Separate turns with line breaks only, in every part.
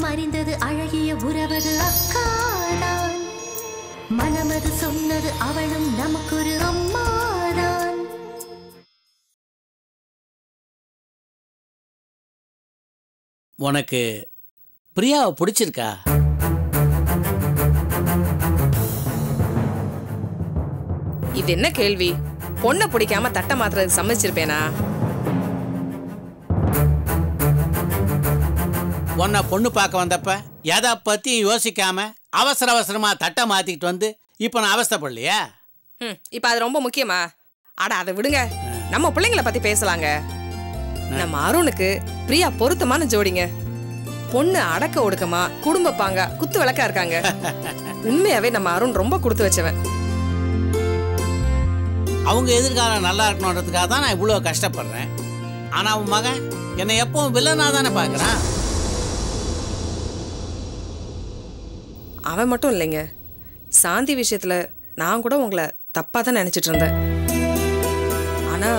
அறிந்தது அழகிய உறவது அக்காதான். மனமது சொன்னது அவளும் நமக்கொரு அம்மாதான்.
உனக்கு பிரியாவை பிடிச்சிருக்கா?
இது என்ன கேள்வி? பொண்ணை பிடிக்காம தட்டை மாத்துறதுக்கு சம்மதிச்சிருப்பேனா?
உன்னை பொண்ணு பார்க்க வந்தப்ப எதை பத்தி யோசிக்காம அவசர அவசரமா தட்டை மாத்திக்கிட்டு வந்து இப்ப நான் அவஸ்தைப்படலையா?
இப்ப அது ரொம்ப முக்கியமா? அட அதை விடுங்க, நம்ம பிள்ளைங்களை பத்தி பேசலாங்க. நம்ம அருணுக்கு பிரியா பொருத்தமான ஜோடிங்க. பொண்ணு அடக்க ஒடுக்கமா, குடும்ப பாங்க, குத்து விளக்கா இருக்காங்க. உண்மையாவே நம்ம அருண் ரொம்ப கொடுத்து வச்சவன்.
அவங்க எதிர்காலம் நல்லா இருக்கணுன்றதுக்காக தான் நான் இவ்வளவு கஷ்டப்படுறேன். ஆனா அவன் மகன் என்னை எப்பவும் வில்லனா தானே பாக்குறான்.
அவன் மட்டும் இல்லைங்க, சாந்தி விஷயத்துல நான் கூட உங்களை தப்பா தான் நினைச்சிட்டு இருந்தேன். ஆனா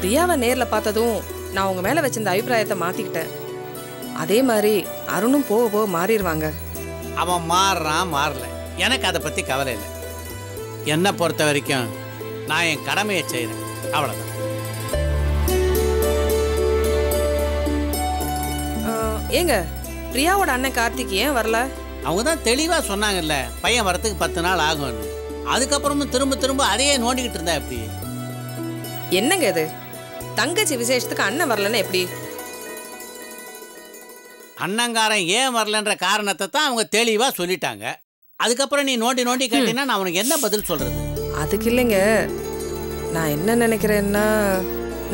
பிரியாவை நேர்ல பார்த்ததும் நான் உங்க மேல வச்சிருந்த அபிப்பிராயத்தை மாத்திக்கிட்டேன். அதே மாதிரி அருணும் போக போக மாறிடுவாங்க.
அவன் மாறல, எனக்கு அதை பத்தி கவலை இல்லை. என்னை பொறுத்த வரைக்கும் நான் என் கடமையை செய்யறேன், அவ்வளவுதான்.
ஏங்க பிரியாவோட அண்ணன் கார்த்திக் ஏன் வரல?
அவங்க தான் தெளிவா சொன்னாங்கல்ல, பையன் வரத்துக்கு 10 நாள் ஆகும்னு. அதுக்கப்புறமும் திரும்ப திரும்ப அதையே நோண்டிக்கிட்டு இருந்தா எப்படி?
என்னங்க இது, தங்கச்சி விசேஷத்துக்கு அண்ணன் வரலன்னா எப்படி?
அண்ணங்காரன் ஏன் வரலன்ற காரணத்தை தான் அவங்க தெளிவா சொல்லிட்டாங்க. அதுக்கப்புறம் நீ நோண்டி நோண்டி கேட்டீங்கன்னா நான் உனக்கு என்ன பதில் சொல்றது?
அதுக்கு இல்லைங்க, நான் என்ன நினைக்கிறேன்னா,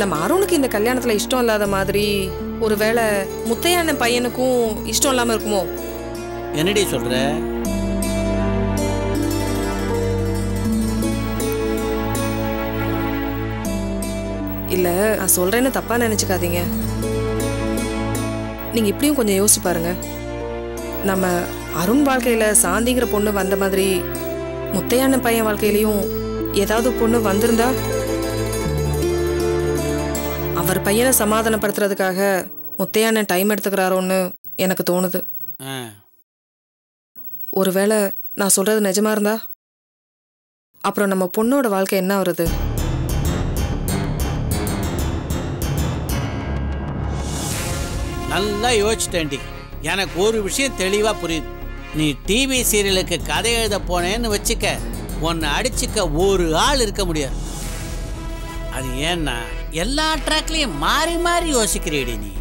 நம்ம அருணுக்கு இந்த கல்யாணத்துல இஷ்டம் இல்லாத மாதிரி ஒருவேளை முத்தையான பையனுக்கும் இஷ்டம் இல்லாம இருக்குமோ?
என்னடி சொல்ற?
இல்ல நான் சொல்றேன்னு தப்பா நினைச்சுக்காதீங்க. நீங்க இப்படியும் கொஞ்சம் யோசிச்சு பாருங்க. நம்ம அருண் வாழ்க்கையில சாந்திங்கிற பொண்ணு வந்த மாதிரி முத்தையான பையன் வாழ்க்கையிலையும் ஏதாவது பொண்ணு வந்திருந்தா, அவர் பையனை சமாதானப்படுத்துறதுக்காக முத்தையான டைம் எடுத்துக்கிறாரோன்னு எனக்கு தோணுது. ஒருவேளை நான் சொல்றது நிஜமா இருந்தா அப்புறம் நம்ம பொண்ணோட வாழ்க்கை என்ன வருது?
நல்லா யோசிச்சிட்டேன்டி. எனக்கு ஒரு விஷயம் தெளிவா புரியுது. நீ டிவி சீரியலுக்கு கதை எழுத போனேன்னு வச்சுக்க, உன்னை அடிச்சுக்க ஒரு ஆள் இருக்க முடியாது. அது ஏன்னா எல்லா ட்ராக்லயும் மாறி மாறி யோசிக்கிறீடி நீ.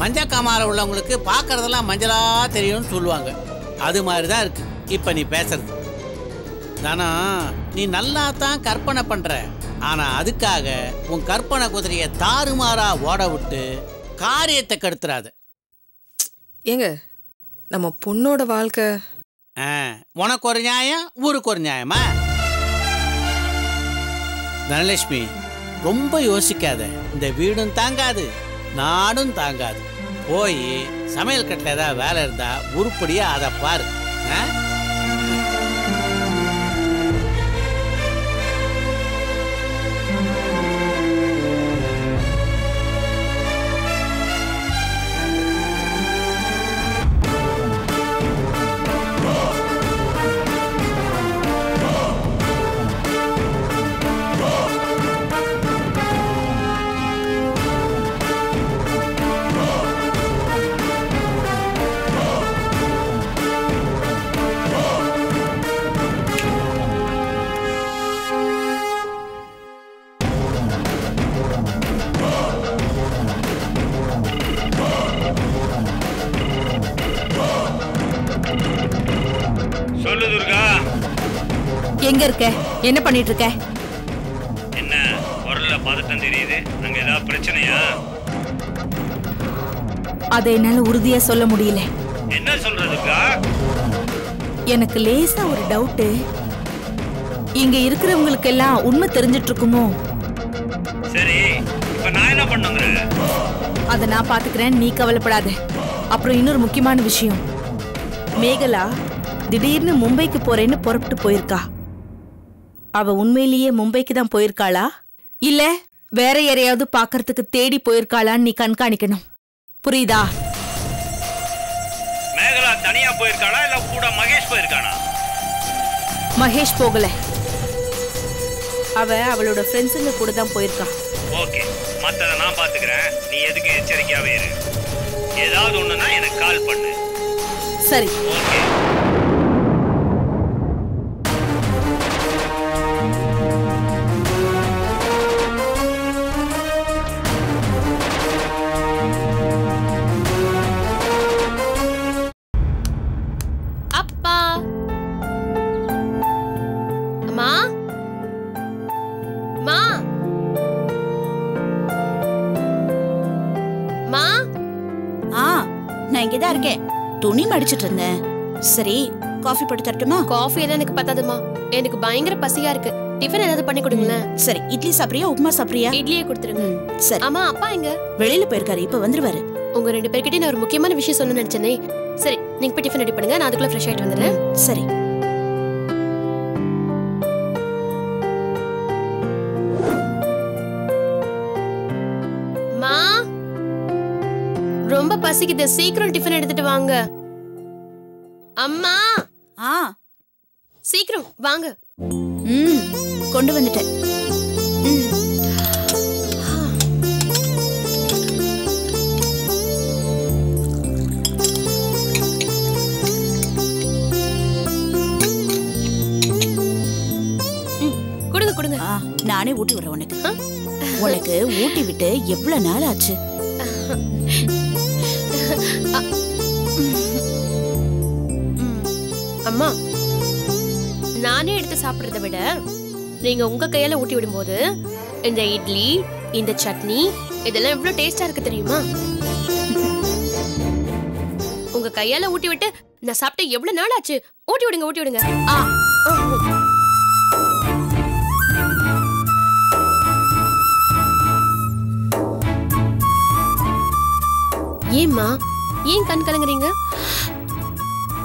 மஞ்சள் காமால உள்ளவங்களுக்கு பார்க்கறதெல்லாம் மஞ்சளா தெரியும்னு சொல்லுவாங்க. அது மாதிரி தான் இருக்கு இப்ப நீ பேசுறது. தானா நீ நல்லா தான் கற்பனை பண்ற, ஆனா அதுக்காக உன் கற்பனை குதிரையை தாறுமாறா ஓட விட்டு காரியத்தை கெடுத்துறாது.
ஏங்க நம்ம பொண்ணோட வாழ்க்கை
உனக்கு ஒரு நியாயம், ஊருக்கு ஒரு நியாயமா? தனலட்சுமி, ரொம்ப யோசிக்காத. இந்த வீடும் தாங்காது, நாடும் தாங்காது. போய் சமையல் கட்டில் ஏதாவது வேலை இருந்தா உருப்படியா அதை பாரு.
சொல்லு துர்கா.
எங்க இருக்க? என்ன பண்ணிட்டு இருக்க?
என்ன குரல்ல பதட்டம் தெரியுது? அங்க ஏதாவது பிரச்சனையா?
அதை என்னால உறுதியா சொல்ல முடியல.
என்ன சொல்ற துர்கா?
எனக்கு லேசா ஒரு டவுட். இங்க இருக்கிறவங்களுக்கு எல்லாம் உண்மை தெரிஞ்சிட்டு இருக்குமோ?
சரி, இப்ப நான் என்ன பண்ணுங்க?
அத நான் பாத்துக்கிறேன், நீ கவலைப்படாத. அப்புறம் இன்னொரு முக்கியமான விஷயம், மேகலா திடீர்னு மும்பைக்கு போறேன்னு புறப்பட்டு போயிருக்கா. அவ உண்மையிலேயே மும்பைக்கு தான் போயிருக்காளா இல்ல வேற யாரையாவது பாக்கிறதுக்கு தேடி போயிருக்காளான்னு நீ கண்காணிக்கணும், புரியுதா?
மேகலா தனியா போயிருக்காளா இல்ல கூட மகேஷ் போயிருக்கானா?
மகேஷ் போகல, அவ அவளோட ஃப்ரெண்ட்ஸுங்க கூட தான் போயிருக்கா.
ஓகே, மத்தத நான் பாத்துக்கிறேன். நீ எதுக்கு எச்சரிக்கையாவே இரு. ஏதாவது ஒண்ணுனா எனக்கு கால் பண்ணு.
சரி.
ஓகே.
அப்பா அம்மா மா மா
நான் இங்கதான் இருக்கேன். துணி மடிச்சிட்டு இருந்தேன். சரி, காஃபி போட்டு தரட்டுமா?
காஃபி எல்லாம் எனக்கு பத்தாதுமா. எனக்கு பயங்கர பசியா இருக்கு. டிஃபன் ஏதாவது பண்ணி கொடுங்களேன்.
சரி, இட்லி சாப்பிடுறியா உப்புமா சாப்பிடுறியா?
இட்லியே கொடுத்துருங்க.
சரி.
ஆமா, அப்பா எங்க?
வெளியில போயிருக்காரு, இப்ப வந்துருவாரு.
உங்க 2 பேர்கிட்ட நான் ஒரு முக்கியமான விஷயம் சொல்ல நினைச்சேனே. சரி, நீங்க போய் டிஃபன் ரெடி பண்ணுங்க, நான் அதுக்குள்ள ஃப்ரெஷ் ஆயிட்டு வந்துடுறேன்.
சரி.
மா, ரொம்ப பசிக்குது, சீக்கிரம் டிஃபன் எடுத்துட்டு வாங்க. அம்மா சீக்கிரம் வாங்க.
கொண்டு வந்துட்டேன்.
கொடுங்க கொடுங்க.
நானே ஊட்டி விடுறேன் உனக்கு. உனக்கு ஊட்டி விட்டு எவ்வளவு நாள் ஆச்சு?
அம்மா, நானே எடுத்து சாப்பிடுறத விட நீங்க உங்க கையால ஊட்டி விடும்போது இந்த இட்லி, இந்த சட்னி இதெல்லாம் எவ்வளவு டேஸ்டா இருக்கு தெரியுமா? உங்க கையால ஊட்டி விட்டு நான் சாப்பிட்டு எவ்வளவு நாள் ஆச்சு. ஊட்டி விடுங்க, ஊட்டி விடுங்க. ஏம்மா, ஏன் கண் கலங்குறீங்க?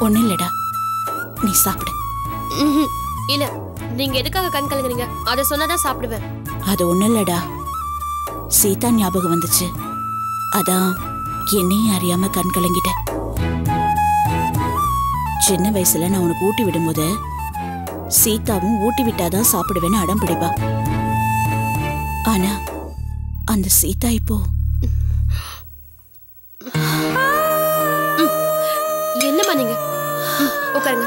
ஒண்ணு இல்லடா, நீ சாப்பிடு.
இல்ல, நீங்க எதுக்காக கண் கலங்குறீங்க? அத சொன்னாதான் சாப்பிடுவேன்.
அது ஒண்ணு இல்லடா, சீதா ஞாபகம் வந்துச்சு. அதான் என்னையும் அறியாம கண் கலங்கிட்டேன். சின்ன வயசுல நான் உனக்கு ஊட்டி விடும்போது சீதாவும் ஊட்டி விட்டாதான் சாப்பிடுவேன்னு அடம் பிடிப்பா. ஆனா அந்த சீதா இப்போ
என்னம்மா நீங்க? உட்காருங்க.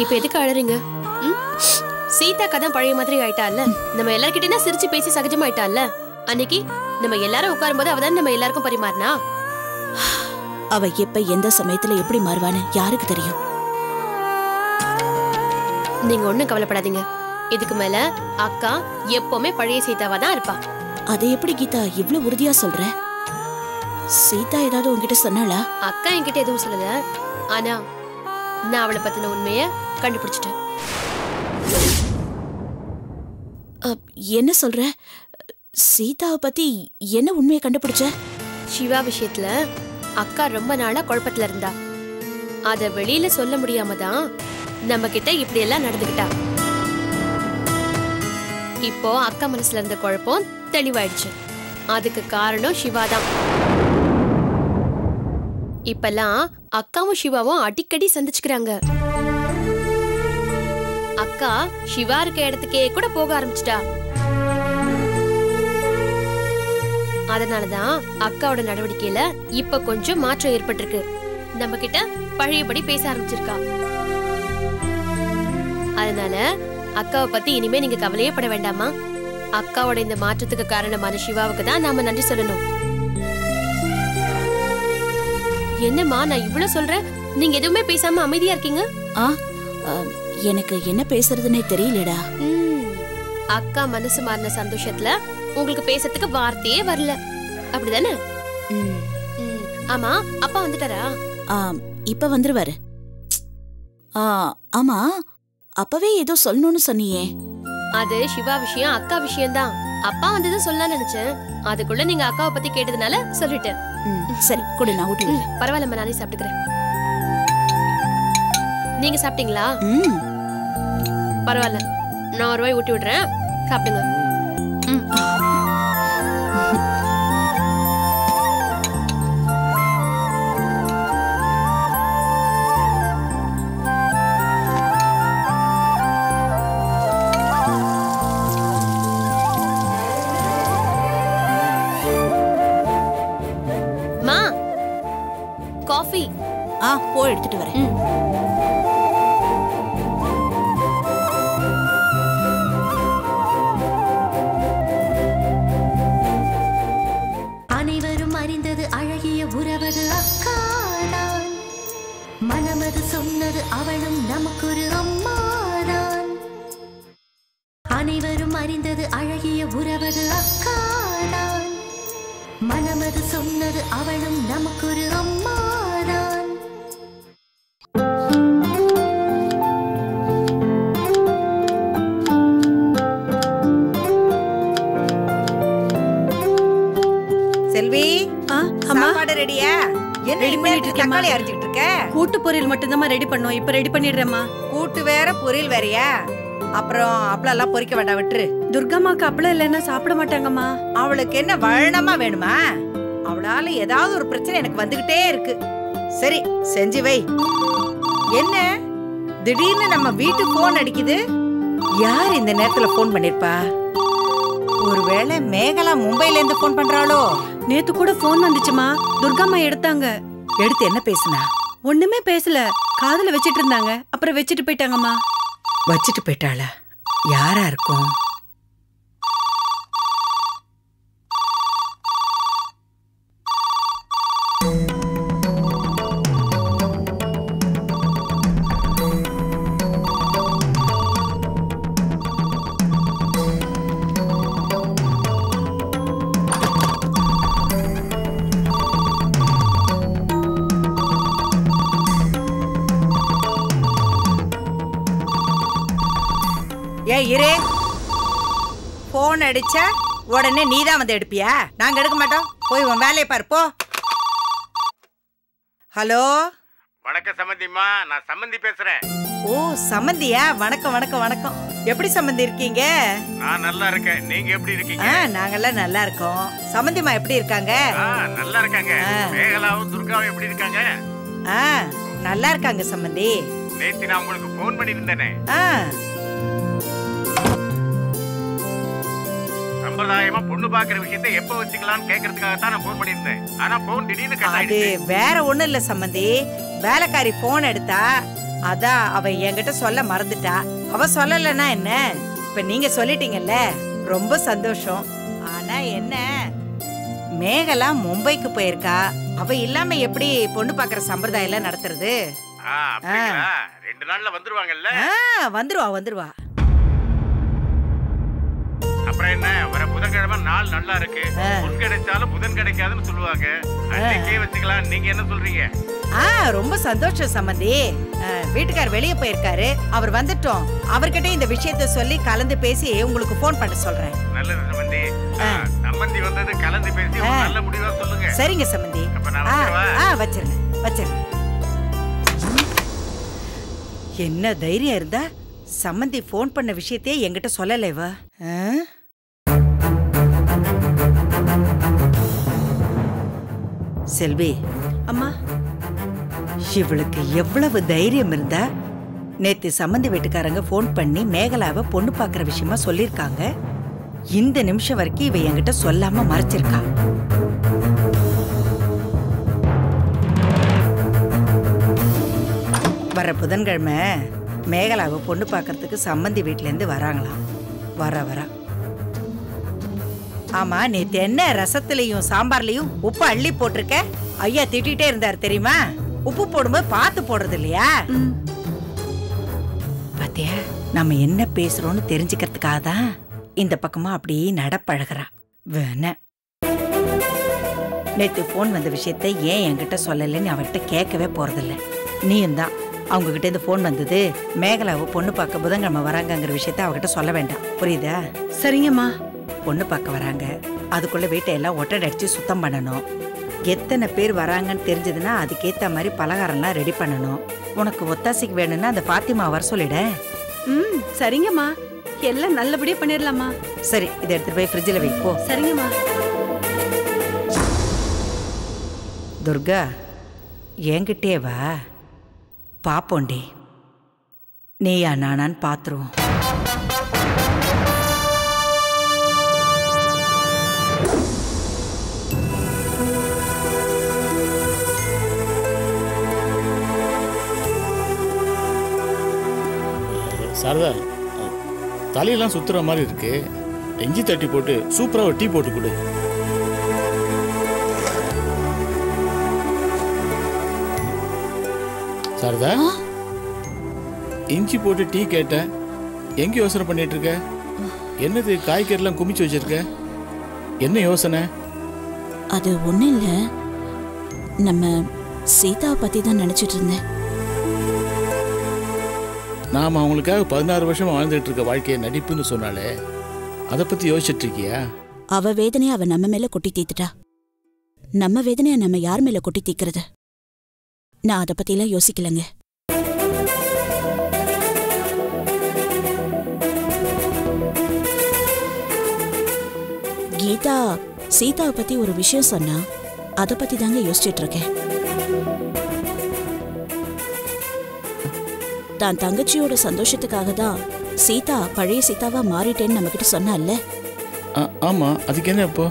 இப்ப எதுக்கு அழறீங்க? சீதா கதை பழைய மாதிரி ஆயிட்டால. நம்ம எல்லார்கிட்டயும் சிரிச்சு பேசி சகஜமாயிட்டால. அன்னைக்கு நம்ம எல்லாரும் உட்காரும் போது அவதான் நம்ம எல்லாருக்கும் பரிமாறினா.
அவ எப்ப எந்த சமயத்துல எப்படி மாறுவான்னு யாருக்கு தெரியும்?
நீங்க ஒண்ணும் கவலைப்படாதீங்க. இதுக்கு மேல அக்கா எப்பவுமே பழைய சீதாவா தான் இருப்பா.
அதை எப்படி கீதா இவ்வளவு உறுதியா சொல்ற? சீதா ஏதாவது உன்கிட்ட சொன்னாளா?
அக்கா என்கிட்ட எதுவும் சொல்லல. ஆனா நான் அவளை பத்தின உண்மைய கண்டுபிடிச்சிட்டேன்.
என்ன சொல்ற? சீதாவை பத்தி என்ன உண்மையை கண்டுபிடிச்ச?
சிவா விஷயத்துல அக்கா ரொம்ப நாளா குழப்பத்துல இருந்தா. அத வெளியில சொல்ல முடியாம தான் நம்ம கிட்ட இப்படி எல்லாம் நடந்துக்கிட்டா. இப்போ அக்கா மனசுல இருந்த குழப்பம் தெளிவாயிடுச்சு. அதுக்கு காரணம் சிவா தான். இப்பெல்லாம் அக்காவும் சிவாவும் அடிக்கடி சந்திச்சுக்கிறாங்க. அக்கா சிவா இருக்க இடத்துக்கே கூட போக ஆரம்பிச்சிட்டா. அதனாலதான் அக்காவோட நடவடிக்கையில இப்ப கொஞ்சம் மாற்றம் ஏற்பட்டிருக்கு. நம்ம கிட்ட பழையபடி பேச ஆரம்பிச்சிருக்கா. அதனால அக்காவை பத்தி இனிமே நீங்க கவலையே பட வேண்டாமா. அக்காவோட இந்த மாற்றத்துக்கு காரணமான சிவாவுக்கு தான் நாம நன்றி சொல்லணும். என்னம்மா நான் இவ்வளவு சொல்றேன், நீங்க எதுவுமே பேசாம அமைதியா இருக்கீங்க?
எனக்கு என்ன பேசுறதுன்னே தெரியலடா.
அக்கா மனசு மாறின சந்தோஷத்துல உங்களுக்கு பேசுறதுக்கு வார்த்தையே வரல, அப்படிதானே? ஆமா, அப்பா வந்துட்டாரா?
இப்ப வந்துருவாரு. ஆமா, அப்பவே ஏதோ சொல்லணும்னு சொன்னியே.
அது சிவா விஷயம், அக்கா விஷயம் தான். அப்பா வந்தது சொல்லலாம்னு நினைச்சேன். அதுக்குள்ள நீங்க அக்காவை பத்தி கேட்டதுனால சொல்லிட்டேன்.
சரி, கொடு, நான் ஊட்டி விடுறேன்.
பரவாயில்ல, நானே சாப்பிட்டுக்கிறேன். நீங்க சாப்பிட்டீங்களா? பரவாயில்ல, நான் ஒரு வாய் ஊட்டி விடுறேன், சாப்பிடுங்க.
போ எடுத்துட்டு வரேன்.
அனைவரும் அறிந்தது அழகிய உறவது அக்காதான். மனமது சொன்னது அவளும் நமக்கொரு அம்மாதான். அனைவரும் அறிந்தது அழகிய உறவது அக்காதான். மனமது சொன்னது அவளும் நமக்கொரு அம்மாதான்.
செல்வி, சாப்பாடு ரெடியா? என்ன
ரெடி பண்ணிட்டு இருக்கேன்.
தக்காளி அரைச்சிட்டு இருக்க?
கூட்டு பொரியல் மட்டும்தான் ரெடி பண்ணோம். இப்ப ரெடி பண்ணிடுறேம்மா.
கூட்டு வேற பொரியல் வேறயா? அப்புறம் அப்பளம் எல்லாம் பொரிக்க வேண்டாம், விட்டுரு.
துர்காமாக்கு அப்பளம் இல்லைன்னா சாப்பிட மாட்டாங்கம்மா.
அவளுக்கு என்ன வழனமா வேணுமா? அவளால ஏதாவது ஒரு பிரச்சனை எனக்கு வந்துகிட்டே இருக்கு. சரி, செஞ்சு வை. என்ன திடீர்னு நம்ம வீட்டு போன் அடிக்குது? யார் இந்த நேரத்துல போன் பண்ணிருப்பா? ஒருவேளை மேகலா மும்பைல இருந்து போன் பண்றாளோ?
நேத்து கூட போன் வந்துச்சுமா. துர்காமா எடுத்தாங்க.
எடுத்து என்ன பேசுனா?
ஒண்ணுமே பேசல. காதுல வச்சிட்டு இருந்தாங்க. அப்புறம் வச்சிட்டு போயிட்டாங்கம்மா.
வச்சிட்டு போயிட்டாளா? யாரா இருக்கும்? இரு, போன் அடிச்சா உடனே நீதான் வந்து எடுப்பியா? நாங்க எடுக்க மாட்டோம். போய் உன் வேலையை பாரு, போ. ஹலோ,
வணக்கம் சம்பந்திம்மா, நான் சம்பந்தி பேசுறேன்.
ஓ சம்பந்தியா? வணக்கம் வணக்கம் வணக்கம். எப்படி சம்பந்தி இருக்கீங்க?
நான் நல்லா இருக்கேன். நீங்க எப்படி இருக்கீங்க?
நாங்கெல்லாம் நல்லா இருக்கோம். சம்பந்திமா எப்படி இருக்காங்க?
நல்லா இருக்காங்க. மேகலாவும் துர்காவும் எப்படி இருக்காங்க?
நல்லா இருக்காங்க சம்பந்தி.
நேத்து நான் உங்களுக்கு போன் பண்ணிருந்தேனே. சம்பிரதாயமா பொண்ணு பாக்குற விஷயத்தை எப்ப வச்சுக்கலாம்னு கேக்குறதுக்காக தான் நான் போன் பண்ணிருந்தேன். ஆனா போன் திடீர்னு கட் ஆயிடுச்சு.
வேற ஒண்ணும் இல்ல சம்பந்தி. வேலைக்காரி போன் எடுத்தா, அதான் அவ என்கிட்ட சொல்ல மறந்துட்டா. அவ சொல்லலன்னா என்ன, இப்ப நீங்க சொல்லிட்டீங்கல்ல, ரொம்ப சந்தோஷம். ஆனா என்ன, மேகலா மும்பைக்கு போயிருக்கா. அவ இல்லாம எப்படி பொண்ணு பாக்குற சம்பிரதாயம் எல்லாம் நடத்துறது?
2 நாள்ல வந்துருவாங்கல்ல?
வந்துருவா.
அப்புறம் என்ன, வர புதன்கிழமை நாள் நல்லா இருக்கு. புதன் கிடைச்சாலும் புதன் கிடைக்காதுன்னு சொல்லுவாங்க. அன்னைக்கே வச்சுக்கலாம். நீங்க என்ன சொல்றீங்க?
ரொம்ப சந்தோஷம் சம்பந்தி. வீட்டுக்கார் வெளியே போயிருக்காரு. அவர் வந்துட்டோம். அவர்கிட்ட இந்த விஷயத்த சொல்லி கலந்து பேசி உங்களுக்கு போன் பண்ண சொல்றேன்.
நல்லது சம்பந்தி. சம்பந்தி வந்தது கலந்து பேசி ஒரு நல்ல முடிவா சொல்லுங்க.
சரிங்க சம்பந்தி. வச்சிருங்க. என்ன தைரியம் இருந்தா சம்பந்தி போன் பண்ண விஷயத்தையே என்கிட்ட சொல்லலைவா? செல்வி
அம்மா,
இவளுக்கு எவ்வளவு தைரியம் இருந்தா நேத்து சம்பந்தி வீட்டுக்காரங்க போன் பண்ணி மேகலாவை பொண்ணு பாக்குற விஷயமா சொல்லிருக்காங்க. இந்த நிமிஷம் வரைக்கும் இவ என்கிட்ட சொல்லாம மறைச்சிருக்கா. வர புதன்கிழமை மேகலாவை பொண்ணு பாக்குறதுக்கு சம்பந்தி வீட்டுல இருந்து வராங்களாம். வர ஆமா, நேத்து என்ன ரசத்துலயும் சாம்பார்லயும் உப்பு அள்ளி போட்டிருக்க? ஐயா திட்டிட்டே இருந்தாரு தெரியுமா? உப்பு போடும்போது பார்த்து போடுறது இல்லையா? பாத்தியா, நம்ம என்ன பேசுறோம்னு தெரிஞ்சுக்கிறதுக்காக தான் இந்த பக்கமா அப்படி நடப்பழகிறா. வேண நேத்து போன் வந்த விஷயத்த ஏன் என்கிட்ட சொல்லலன்னு அவர்கிட்ட கேட்கவே போறதில்ல. நீயும் தான் அவங்க கிட்ட இருந்து போன் வந்தது, மேகலாவை பொண்ணு பார்க்க புதன்கிழமை வராங்கிற விஷயத்த அவகிட்ட சொல்ல வேண்டாம். புரியுதா?
சரிங்கம்மா.
பொண்ணு பார்க்க வராங்க, அதுக்குள்ள வீட்டை எல்லாம் ஒட்டடை அடிச்சு சுத்தம் பண்ணணும். எத்தனை பேர் வராங்கன்னு தெரிஞ்சதுன்னா அதுக்கேத்த மாதிரி பலகாரம்லாம் ரெடி பண்ணணும். உனக்கு ஒத்தாசைக்கு வேணும்னா அந்த பாத்திமா வர சொல்லிட.
சரிங்கம்மா, எல்லாம் நல்லபடியா பண்ணிடலாமா?
சரி, இதை எடுத்துட்டு போய் ஃப்ரிட்ஜில் வை போ.
சரிங்கம்மா.
துர்கா, என்கிட்டே வா, பாப்போண்டி. நீயா நானான்னு பாத்துருவோம்.
சாரதா, தலையெல்லாம் சுத்துற மாதிரி இருக்கு. இஞ்சி தட்டி போட்டு சூப்பரா ஒரு டீ போட்டு கொடு. சாரதா, இஞ்சி போட்டு டீ கேட்டேன். எங்க யோசனை பண்ணிட்டு இருக்க? என்னது காய்கறிலாம் குமிச்சு வச்சிருக்க? என்ன யோசனை?
அது ஒண்ணும் இல்ல, நம்ம சீதாவை பத்தி தான் நினைச்சிட்டு இருந்தேன்.
நாம அவங்களுக்காக 16 வருஷம் வாழ்ந்துட்டு இருக்க வாழ்க்கையை நடிப்புன்னு சொன்னாலே, அதை பத்தி யோசிச்சுட்டு இருக்கியா?
அவ வேதனைய அவ நம்ம மேல கொட்டி தீத்துட்டா. நம்ம வேதனைய நம்ம யார் மேல கொட்டி தீக்கிறது? நான் அதை பத்திலாம் யோசிக்கலங்க. கீதா சீதாவை பத்தி ஒரு விஷயம் சொன்னா, அதை பத்தி தாங்க யோசிச்சுட்டு இருக்கேன். தான் தங்கச்சியோட சந்தோஷத்துக்காக தான் சீதா பழைய சீதாவா மாறிட்டேன்னு நம்ம கிட்ட சொன்னால.
ஆமா, அதுக்கு என்ன இப்போ?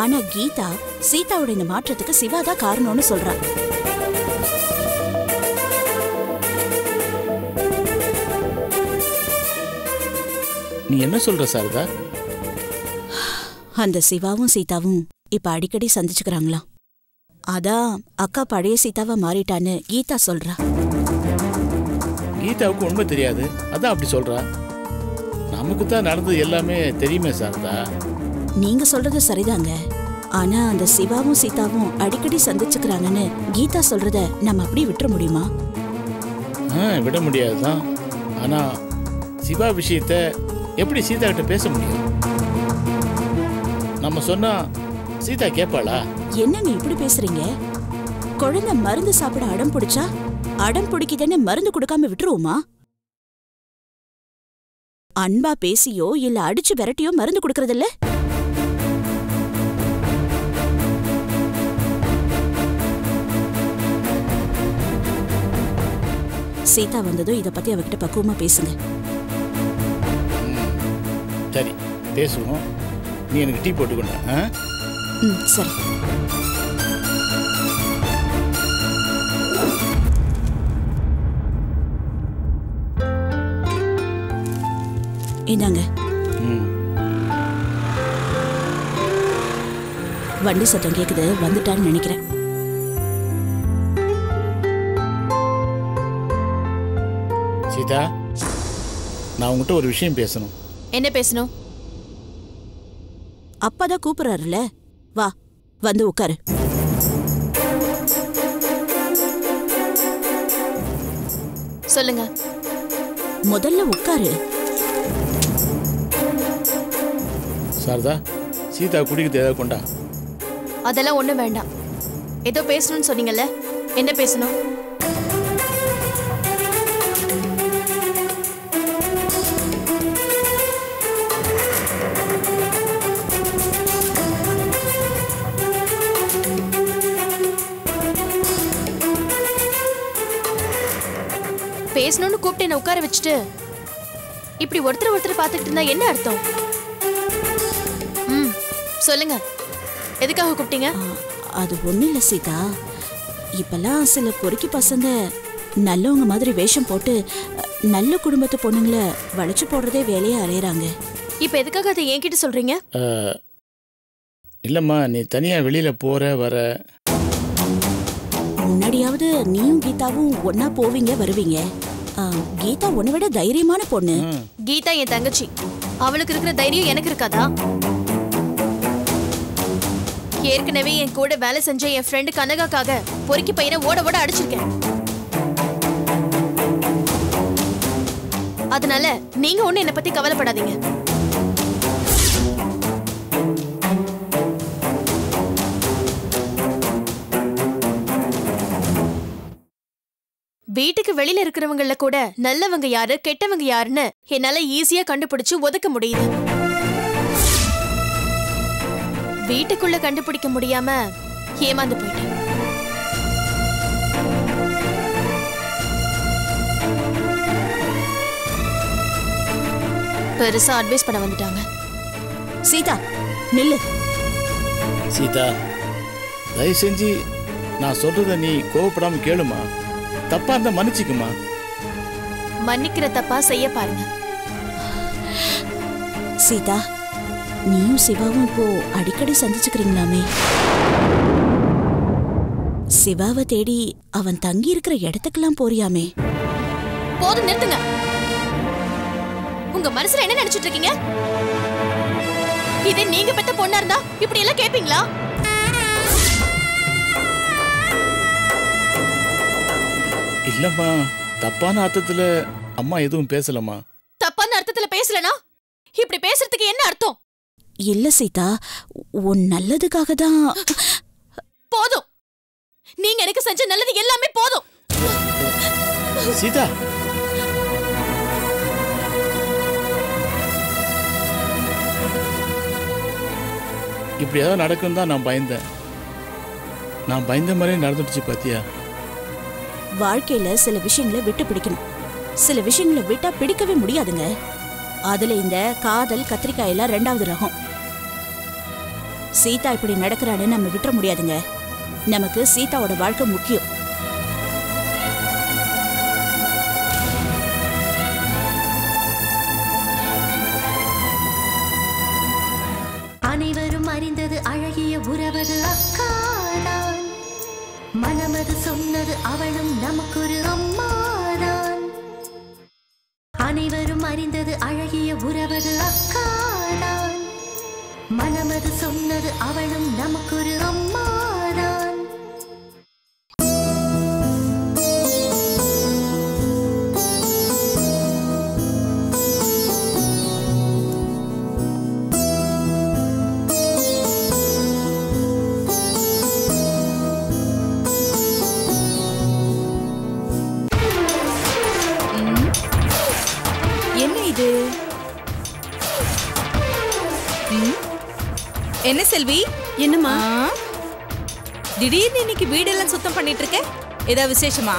ஆனா கீதா சீதாவோட இந்த மாற்றத்துக்கு சிவா தான் காரணம்னு சொல்றா.
நீ என்ன சொல்ற சாரதா?
அந்த சிவாவும் சீதாவும் இப்ப அடிக்கடி சந்திச்சுக்கிறாங்களாம். அதான் அக்கா பழைய சீதாவா மாறிட்டான்னு கீதா சொல்றா.
கீதாவுக்கு உண்மை தெரியாது, அதான் அப்படி சொல்றா. நமக்கு தான் நடந்தது எல்லாமே தெரியுமே சாரதா.
நீங்க சொல்றது சரிதாங்க. ஆனா அந்த சிவாவும் சீதாவும் அடிக்கடி சந்திச்சுக்கிறாங்கன்னு கீதா சொல்றத நம்ம அப்படியே விட்டுற முடியுமா?
விட முடியாதுதான். ஆனா சிவா விஷயத்த எப்படி சீதா கிட்ட பேச முடியும்? நம்ம சொன்னா சீதா கேட்பாளா?
என்னங்க இப்படி பேசுறீங்க? குழந்தை மருந்து சாப்பிட அடம் பிடிச்சா அடம் பிடிக்குதுன்னு மருந்து கொடுக்காம விட்டுருவோமா? அன்பா பேசியோ இல்ல அடிச்சு விரட்டியோ மருந்து கொடுக்கறதில்ல. சீதா வந்ததும் இத பத்தி அவகிட்ட பக்குவமா பேசுங்க.
சரி, பேசுவோம். நீ எனக்கு டீ போட்டுக்கொண்டா?
சரி. இந்தாங்க. வண்டி சத்தம் கேக்குது, வந்துட்டான்னு நினைக்கிறேன்.
சீதா, நான் உங்ககிட்ட ஒரு விஷயம் பேசணும்.
என்ன பேசணும்?
அப்பாதான் கூப்பிடுறாருல, வா வந்து உட்காரு.
சொல்லுங்க.
முதல்ல உட்காரு.
சாரதா, சீதா குடிக்கிறது ஏதாவது கொண்டா?
அதெல்லாம் ஒண்ணும் வேண்டாம். ஏதோ பேசணும்னு சொன்னீங்கல்ல, என்ன பேசணும்? பேசணும்னு கூப்பிட்டு என்ன உட்கார வச்சுட்டு இப்படி ஒருத்தர் பார்த்துக்கிட்டு இருந்தா என்ன அர்த்தம்? சொல்லுங்க, எதுக்காக கூப்பிட்டீங்க?
அது ஒண்ணும் இல்ல சீதா, இப்பெல்லாம் சில பொறுக்கி பசங்க நல்லவங்க மாதிரி வேஷம் போட்டு நல்ல குடும்பத்து பொண்ணுங்களை வளைச்சு போடுறதே வேலையா அலையறாங்க.
இப்ப எதுக்காக அதை என்கிட்ட சொல்றீங்க?
இல்லம்மா, நீ தனியா வெளியில போற வர.
முன்னாடியாவது நீயும் கீதாவும் ஒன்னா போவீங்க வருவீங்க. கீதா உன்னை விட தைரியமான பொண்ணு.
கீதா என் தங்கச்சி, அவளுக்கு இருக்கிற தைரியம் எனக்கு இருக்காதா? ஏற்கனவே என் கூட வேலை செஞ்ச என் ஃப்ரெண்டு கனகாக்காக பொறுக்கி பையனை ஓட ஓட அடிச்சிருக்கேன். அதனால நீங்க ஒண்ணு என்னை பத்தி கவலைப்படாதீங்க. வீட்டுக்கு வெளியில இருக்கிறவங்கள கூட நல்லவங்க யாரு கெட்டவங்க யாருன்னு என்னால ஈஸியா கண்டுபிடிச்சு ஒதுக்க முடியுது. வீட்டுக்குள்ள கண்டுபிடிக்க முடியாம ஏமாந்து போயிட்டேன். பெருசா அட்வைஸ் பண்ண வந்துட்டாங்க.
சீதா நில்லு.
சீதா, தயவு செஞ்சு நான் சொல்றத நீ கோவப்படாம கேளுமா. தப்பா இருந்தா மன்னிச்சுக்குமா.
மன்னிக்கிற தப்பா செய்ய பாருங்க.
சீதா, நீயும் சிவாவும் இப்போ அடிக்கடி சந்திச்சுக்கிறீங்களாமே? சிவாவை தேடி அவன் தங்கி இருக்கிற இடத்துக்கெல்லாம் போறியாமே?
போதும், நிறுத்துங்க. உங்க மனசுல என்ன நினைச்சிட்டு இருக்கீங்க? இதே நீங்க பெத்த பொண்ணா இருந்தா இப்படி எல்லாம் கேப்பீங்களா?
இல்லம்மா, தப்பான அர்த்தத்துல அம்மா எதுவும் பேசலம்மா.
தப்பான அர்த்தத்துல பேசலனா இப்படி பேசுறதுக்கு என்ன அர்த்தம்?
இல்ல சீதா, உன் நல்லதுக்காக தான்.
போதும், நீங்க எனக்கு செஞ்ச நல்லது எல்லாமே போதும்.
சீதா, இப்படி ஏதாவது நடக்கும் தான் நான் பயந்தேன். நான் பயந்த மாதிரியே நடந்துடுச்சு பாத்தியா?
வாழ்க்கையில சில விஷயங்களை விட்டு பிடிக்கணும், சில விஷயங்களை விட்டா பிடிக்கவே முடியாதுங்க. அதுல இந்த காதல் கத்திரிக்காயெல்லாம் 2வது ரகம். சீதா இப்படி நடக்கிறான்னு நம்ம விட்டுற முடியாதுங்க. நமக்கு சீதாவோட வாழ்க்கை முக்கியம்.
அனைவரும் அறிந்தது அழகிய உறவது அக்காதான். மனமது சொன்னது அவளும் நமக்கொரு அம்மாதான். அனைவரும் அறிந்தது அழகிய உறவது அக்காதான். மனமது சொன்னது அவளும் நமக்கொரு அம்மாதான்.
என்ன செல்வி?
என்னம்மா?
திடீர்னு இன்னைக்கு வீடெல்லாம் சுத்தம் பண்ணிட்டு இருக்க? ஏதாவது விசேஷமா?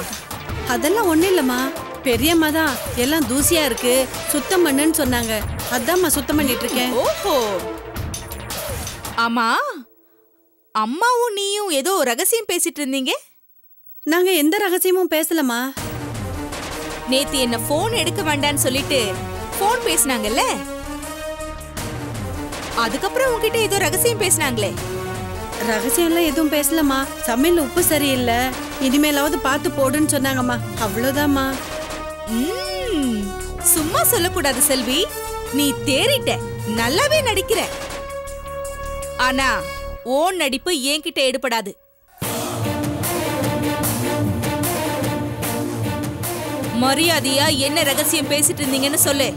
அதெல்லாம் ஒண்ணும் இல்லம்மா, பெரியம்மா தான் எல்லாம் தூசியா இருக்கு சுத்தம் பண்ணுன்னு சொன்னாங்க, அதான்மா சுத்தம் பண்ணிட்டு இருக்கேன்.
ஓஹோ, ஆமா, அம்மாவும் நீயும் ஏதோ ரகசியம் பேசிட்டு இருந்தீங்க.
நாங்க எந்த ரகசியமும் பேசலம்மா.
நேத்து என்ன போன் எடுக்க வேண்டான்னு சொல்லிட்டு போன் பேசினாங்கல்ல, அதுக்கப்புறம் உங்ககிட்ட ஏதோ ரகசியம் பேசினாங்களே.
ரகசியம்லாம் எதுவும் பேசலம்மா. சமையல் உப்பு சரியில்லை, இனிமேலாவது பார்த்து போடுன்னு சொன்னாங்கம்மா, அவ்வளவுதாம்மா.
சும்மா சொல்லக்கூடாது செல்வி, நீ தேறிட்ட, நல்லாவே நடிக்கிற. ஆனா ஓன் நடிப்பு என்கிட்ட எடுபடாது. மரியாதையா என்ன ரகசியம் பேசிட்டு இருந்தீங்கன்னு சொல்லு.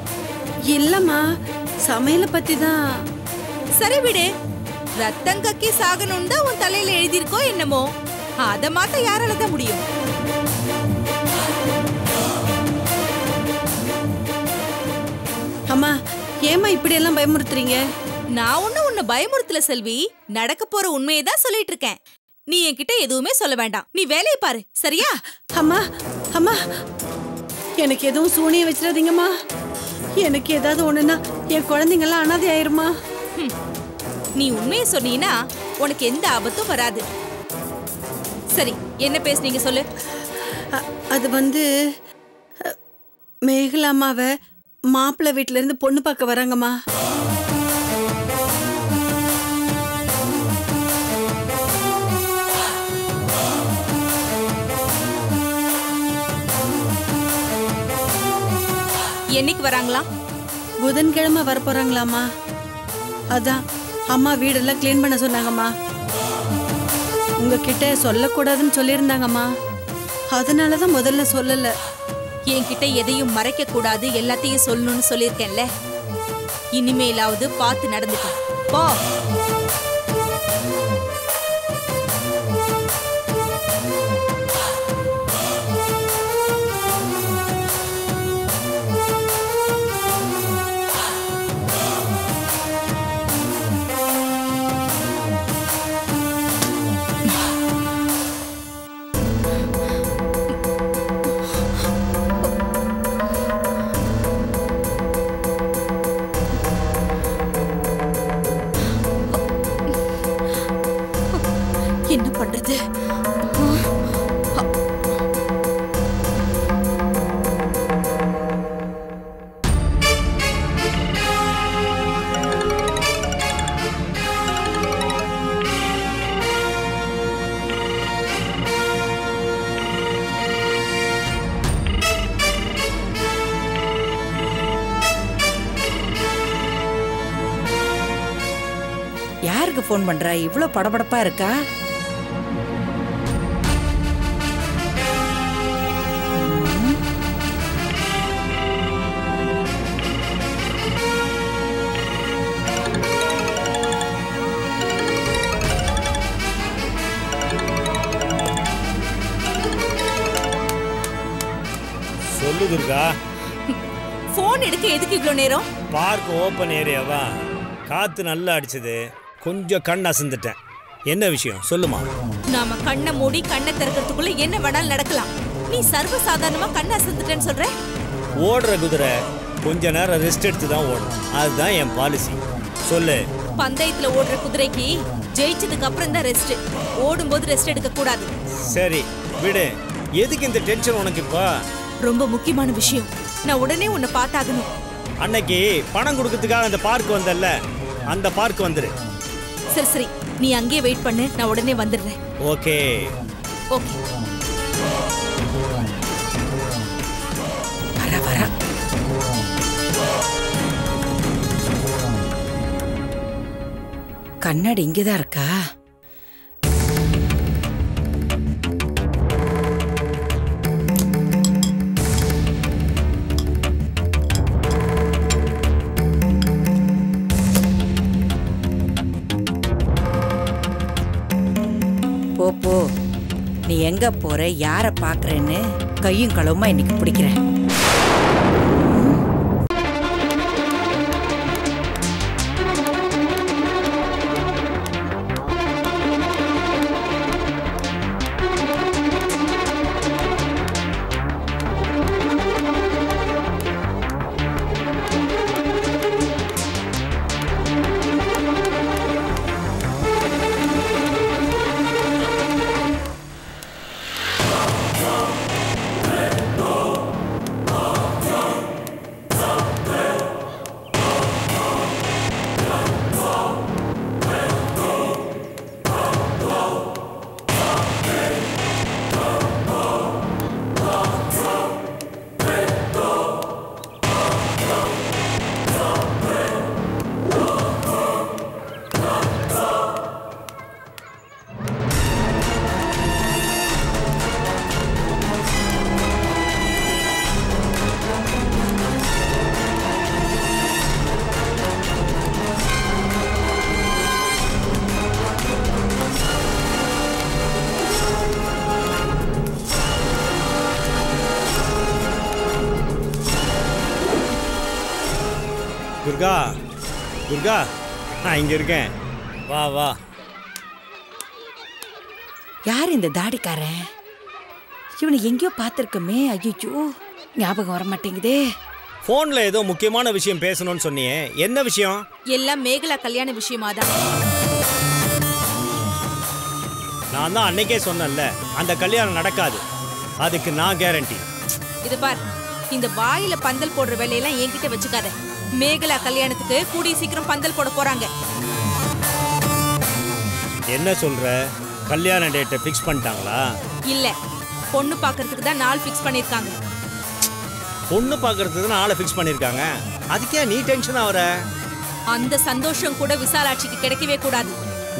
இல்லம்மா, சமையலை பத்தி தான்.
சரி விடு, ரத்தம் கக்கி சாகணும்னு தான் உன் தலையில எழுதியிருக்கோ என்னமோ, அத மாத்த யாரால தான் முடியும்?
அம்மா, ஏமா இப்படி எல்லாம் பயமுறுத்துறீங்க?
நான் உன்னை பயமுறுத்தல செல்வி, நடக்க போற உண்மையை தான் சொல்லிட்டு இருக்கேன். நீ என்கிட்ட எதுவுமே சொல்ல வேண்டாம், நீ வேலையை பாரு, சரியா?
அம்மா அம்மா, எனக்கு எதுவும் சூனியம் வச்சிடாதீங்கம்மா. எனக்கு ஏதாவது ஒண்ணுன்னா என் குழந்தைங்கெல்லாம் அனாதை ஆயிருமா?
நீ உண்மையை சொன்னீங்கன்னா உனக்கு எந்த ஆபத்தும் வராது. சரி, என்ன பேசுனீங்க சொல்லு.
அது வந்து மேகலாமாவை மாப்பிள்ளை வீட்டுல இருந்து பொண்ணு பார்க்க வராங்கம்மா.
என்னைக்கு வராங்களா?
புதன்கிழமை வர போறாங்களாமா. அதான் அம்மா வீடெல்லாம் கிளீன் பண்ண சொன்னாங்கம்மா. உங்ககிட்ட சொல்லக்கூடாதுன்னு சொல்லியிருந்தாங்கம்மா, அதனாலதான் முதல்ல சொல்லல.
என்கிட்ட எதையும் மறைக்க கூடாது, எல்லாத்தையும் சொல்லணும்னு சொல்லியிருக்கேன்ல. இனிமேலாவது பார்த்து நடந்துக்க போ. என்ன பண்றது?
யாருக்கு ஃபோன் பண்றா? இவ்ளோ படபடப்பா இருக்கா?
சொல்லு துர்கா.
போன் எடுக்க எதுக்கு இவ்ளோ நேரம்?
பார்க் ஓப்பன் ஏரியாவா, காத்து நல்லா அடிச்சது, கொஞ்சம் கண் அசந்துட்டேன். என்ன விஷயம் சொல்லுமா?
நாம கண்ணை மூடி கண்ணை திறக்கிறதுக்குள்ள என்ன வேணாலும் நடக்கலாம். நீ சர்வ சாதாரணமா கண்ணை அசந்துட்டேன்னு சொல்ற?
ஓடுற குதிரை கொஞ்ச நேரம் ரெஸ்ட் எடுத்து தான் ஓடும். அதுதான் என் பாலிசி. சொல்லு.
பந்தயத்துல ஓடுற குதிரைக்கு ஜெயிச்சதுக்கு அப்புறம் தான் ரெஸ்ட். ஓடும்போது ரெஸ்ட் எடுக்க கூடாது.
சரி விடு. எதுக்கு இந்த டென்ஷன் உனக்கு இப்போ?
ரொம்ப முக்கியமான விஷயம். நான் உடனே உன்னை பார்த்தாகணும்.
அன்னைக்கு பணம் கொடுக்கறதுக்காக அந்த பார்க் வந்தல்ல, அந்த பார்க் வந்துரு.
சரி சரி, நீ அங்கேயே வெயிட் பண்ணு, நான் உடனே வந்துடுறேன்.
Okay
okay.
வர வர கண்ணாடி இங்கதான் இருக்கா? போ, நீ எங்க போற, யார பாக்குறேன்னு கையும் களவுமா இன்னைக்கு பிடிக்கிறேன்.
துர்கா, துர்கா, நான் இங்க இருக்கேன். வா வா.
யார் இந்த தாடிக்காரன்? இவனை எங்கேயோ பார்த்திருக்கமே. ஐயோ, ஞாபகம் வர மாட்டேங்குதே.
போன்ல ஏதோ முக்கியமான விஷயம் பேசணும்னு சொன்னியே, என்ன விஷயம்?
எல்லாம் மேகலா கல்யாண விஷயமா தான்.
நான் தான் அன்னைக்கே சொன்னேன்ல, அந்த கல்யாணம் நடக்காது. அதுக்கு நான் கேரண்டி.
இது பார், இந்த வாயில பந்தல் போடுற வேலையெல்லாம் என்கிட்ட வச்சுக்காத. மேகலா கல்யாணத்துக்கு கூடிய சீக்கிரம் பந்தல் போட போறாங்க.
என்ன சொல்ற? கல்யாண டேட்டை ஃபிக்ஸ் பண்ணிட்டாங்களா?
இல்ல, பொண்ணு பார்க்கிறதுக்கு தான் நாள் ஃபிக்ஸ் பண்ணிருக்காங்க.
பொண்ணு பார்க்கறதுக்கு தான் நாளை ஃபிக்ஸ் பண்ணிருக்காங்க. அதுக்கே நீ டென்ஷன் ஆவற?
அந்த சந்தோஷம் கூட விசாலாட்சிக்கு கிடைக்கவே கூடாது.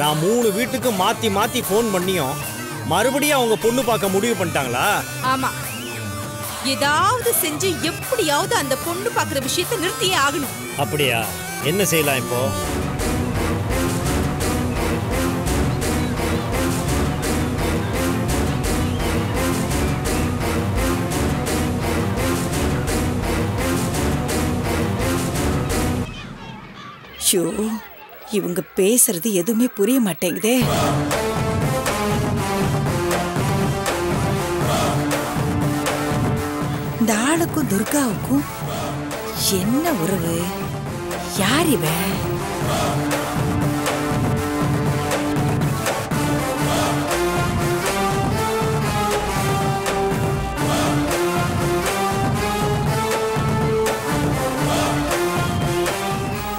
நான் 3 வீட்டுக்கு மாத்தி மாத்தி ஃபோன் பண்ணியும் மறுபடியும் அவங்க பொண்ணு பார்க்க முடிவு பண்ணிட்டாங்களா?
ஆமா, ஏதாவது செஞ்சு எப்படியாவது அந்த பொண்ணு பார்க்குற விஷயத்தை நிறுத்தியே ஆகணும்.
அப்படியா? என்ன செய்யலாம் இப்போ?
ஷோ, இவங்க பேசுறது எதுவுமே புரிய மாட்டேங்குதே. இந்த ஆளுக்கும் துர்காவுக்கும் என்ன உறவு? யார் இவன்?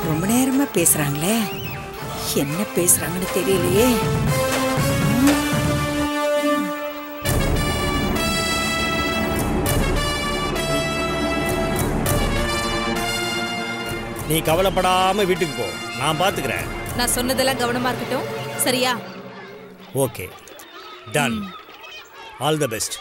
ரொம்ப நேரமா பேசுறாங்களே, என்ன பேசுறாங்கன்னு தெரியலையே.
நீ கவலைப்படாம வீட்டுக்கு போ, நான் பாத்துக்கிறேன்.
நான் சொன்னதெல்லாம் கவனமா இருக்கட்டும் சரியா?
Okay done. All the best.